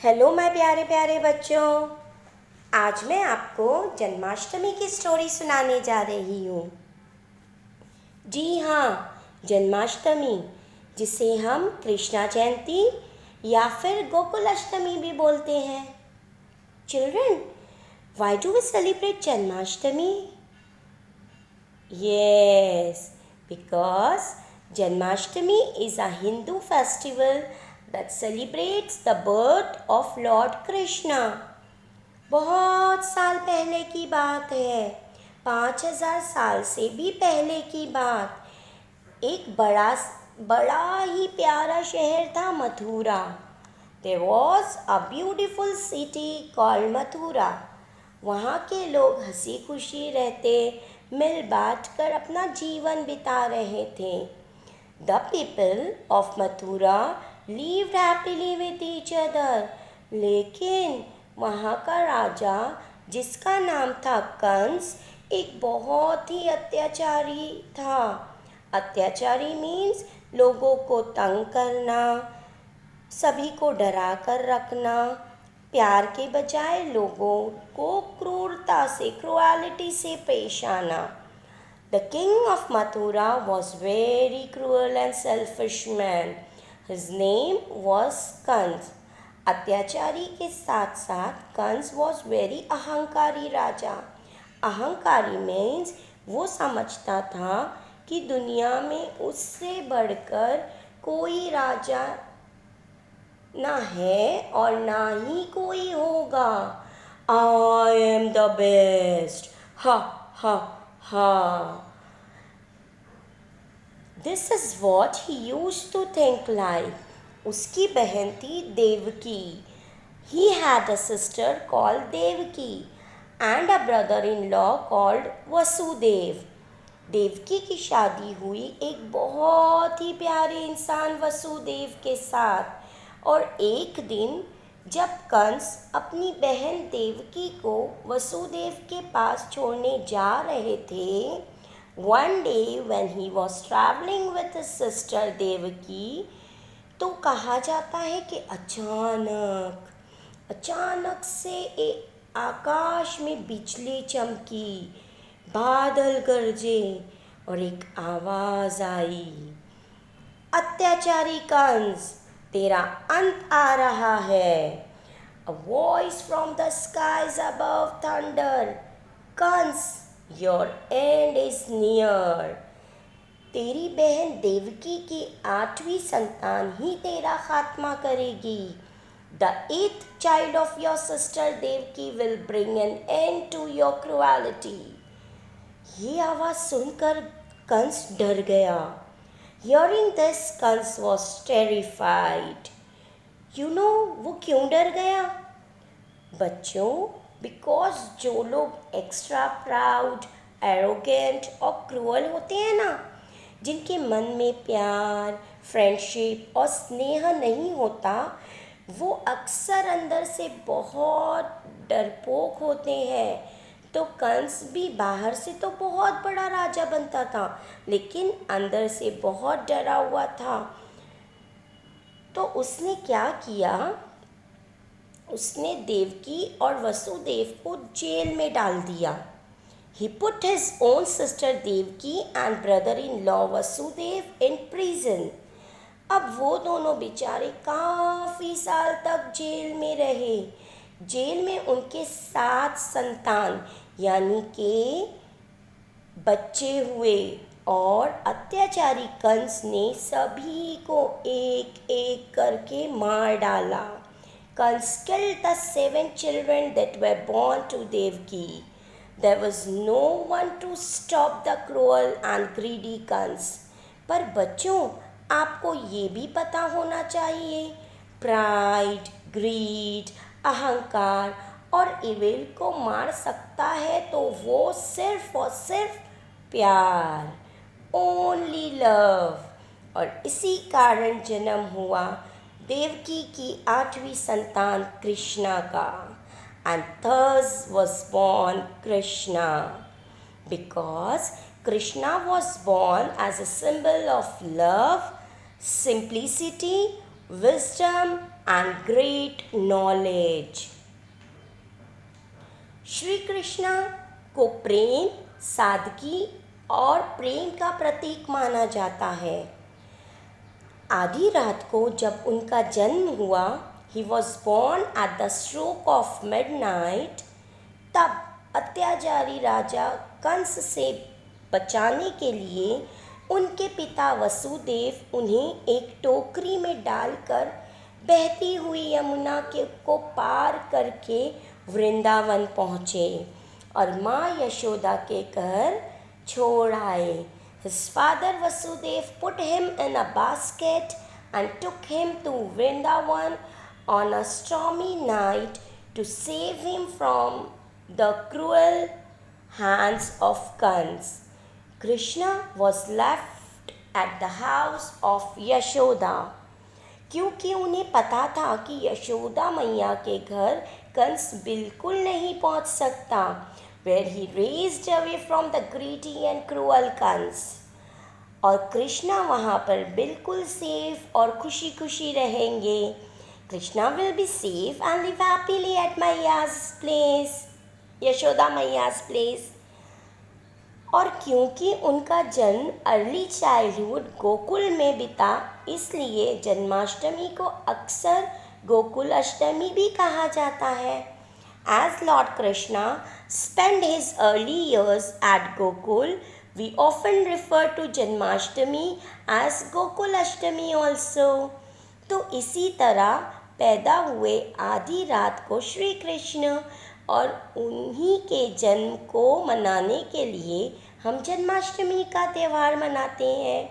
Hello my प्यारे प्यारे बच्चों। आज मैं आपको जन्माष्टमी की स्टोरी सुनाने जा रही हूँ। जी हाँ, जन्माष्टमी, जिसे हम कृष्णा जयंती या फिर गोकुल अष्टमी भी बोलते हैं। Children, why do we celebrate Janmashtami? Yes, because Janmashtami is a Hindu festival that celebrates the birth of Lord Krishna. बहुत साल पहले की बात है, 5000 साल से भी पहले की बात। एक बड़ा ही प्यारा शहर था Mathura. There was a beautiful city called Mathura. वहाँ के लोग हंसी खुशी रहते, मिल बांट कर अपना जीवन बिता रहे थे। The people of Mathura lived happily with each other। लेकिन वहाँ का राजा, जिसका नाम था कंस, एक बहुत ही अत्याचारी था। अत्याचारी मीन्स लोगों को तंग करना, सभी को डरा कर रखना, प्यार के बजाय लोगों को क्रुएलिटी से पेश आना। The king of Mathura was very cruel and selfish man. His name was Kans. अत्याचारी के साथ साथ कंस वॉज वेरी अहंकारी राजा। अहंकारी मीन्स वो समझता था कि दुनिया में उससे बढ़कर कोई राजा ना है और ना ही कोई होगा। आई एम द बेस्ट, हा हा हा। This is what he used to think like. उसकी बहन थी Devaki. He had a sister called Devaki and a brother in law called Vasudev. Devaki की शादी हुई एक बहुत ही प्यारे इंसान वसुदेव के साथ। और एक दिन जब कंस अपनी बहन देवकी को वसुदेव के पास छोड़ने जा रहे थे, one day when he was travelling with his sister Devaki, तो कहा जाता है कि अचानक से आकाश में बिजली चमकी, बादल गरजे और एक आवाज आई, अत्याचारी कंस, तेरा अंत आ रहा है। A voice from the skies above thundered, Kans, your end is near। तेरी बहन देवकी की 8वीं संतान ही तेरा खात्मा करेगी। The 8th child of your sister Devki will bring an end to your cruelty। ये आवाज सुनकर कंस डर गया। Hearing this, Kans was terrified। वो क्यों डर गया? बच्चों, बिकॉज जो लोग एक्स्ट्रा प्राउड, एरोगेंट और क्रूअल होते हैं ना, जिनके मन में प्यार, फ्रेंडशिप और स्नेह नहीं होता, वो अक्सर अंदर से बहुत डरपोक होते हैं। तो कंस भी बाहर से तो बहुत बड़ा राजा बनता था, लेकिन अंदर से बहुत डरा हुआ था। तो उसने क्या किया? उसने देवकी और वसुदेव को जेल में डाल दिया। He put his own sister Devki and brother-in-law Vasudev in prison। अब वो दोनों बेचारे काफ़ी साल तक जेल में रहे। जेल में उनके 7 संतान यानी कि बच्चे हुए और अत्याचारी कंस ने सभी को एक एक करके मार डाला। Kans killed the 7 children that were born to Devki। There was no one to stop the cruel and greedy Kans. पर बच्चों, आपको ये भी पता होना चाहिए, प्राइड, ग्रीड, अहंकार और इविल को मार सकता है तो वो सिर्फ और सिर्फ प्यार, ओनली लव। और इसी कारण जन्म हुआ देवकी की 8वीं संतान कृष्णा का। And thus was born Krishna, because Krishna was born as a symbol of love, simplicity, wisdom and great knowledge. Shri Krishna को प्रेम, सादगी और प्रेम का प्रतीक माना जाता है। आधी रात को जब उनका जन्म हुआ, he was born at the stroke of midnight, तब अत्याचारी राजा कंस से बचाने के लिए उनके पिता वसुदेव उन्हें एक टोकरी में डालकर बहती हुई यमुना को पार करके वृंदावन पहुँचे और माँ यशोदा के घर छोड़ आए। His father Vasudev put him in a basket and took him to Vrindavan on a stormy night to save him from the cruel hands of Kans. Krishna was left at the house of Yashoda, क्योंकि उन्हें पता था कि यशोदा मैया के घर कंस बिल्कुल नहीं पहुंच सकता, where he raised away from the greedy and cruel Kans. और कृष्णा वहाँ पर बिल्कुल सेफ और खुशी खुशी रहेंगे। Krishna will be safe and live happily at Maiya's place, Yashoda मैया's place. और क्योंकि उनका जन्म अर्ली चाइल्डहुड गोकुल में बीता, इसलिए जन्माष्टमी को अक्सर गोकुल अष्टमी भी कहा जाता है। As Lord Krishna spent his early years at Gokul, we often refer to Janmashtami as Gokul Ashtami also. तो इसी तरह पैदा हुए आधी रात को श्री कृष्ण और उन्हीं के जन्म को मनाने के लिए हम जन्माष्टमी का त्यौहार मनाते हैं।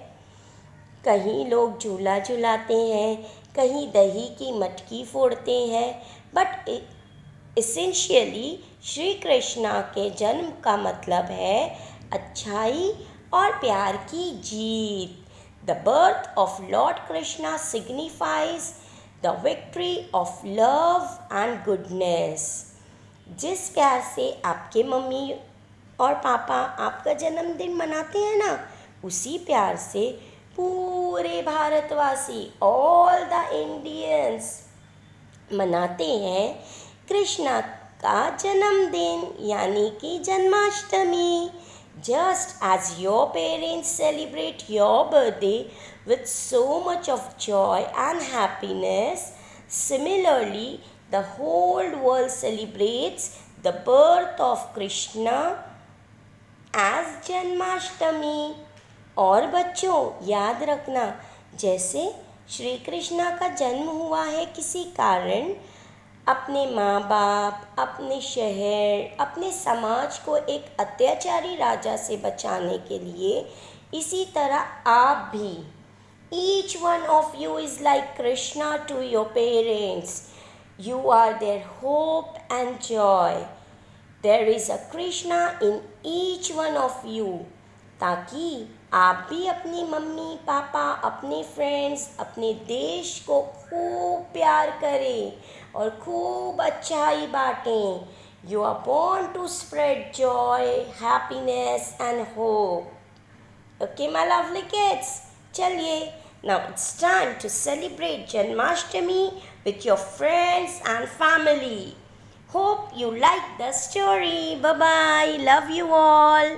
कहीं लोग झूला झुलाते हैं, कहीं दही की मटकी फोड़ते हैं, बट एसेंशियली श्री कृष्णा के जन्म का मतलब है अच्छाई और प्यार की जीत। The birth of Lord Krishna signifies the victory of love and goodness. जिस प्यार से आपके मम्मी और पापा आपका जन्मदिन मनाते हैं ना, उसी प्यार से पूरे भारतवासी, ऑल द इंडियंस मनाते हैं कृष्णा का जन्मदिन यानी कि Janmashtami. Just as your parents celebrate your birthday with so much of joy and happiness, similarly the whole world celebrates the birth of Krishna as Janmashtami. और बच्चों याद रखना, जैसे श्री कृष्णा का जन्म हुआ है किसी कारण, अपने माँ बाप, अपने शहर, अपने समाज को एक अत्याचारी राजा से बचाने के लिए, इसी तरह आप भी, each one of you is like Krishna to your parents. You are their hope and joy. There is a Krishna in each one of you. ताकि आप भी अपनी मम्मी पापा, अपने फ्रेंड्स, अपने देश को खूब प्यार करें और खूब अच्छाई बांटें। You are born to spread joy, happiness and hope. Okay, my lovely kids. चलिए, now it's time to celebrate Janmashtami with your friends and family. Hope you like the story. Bye bye. Love you all.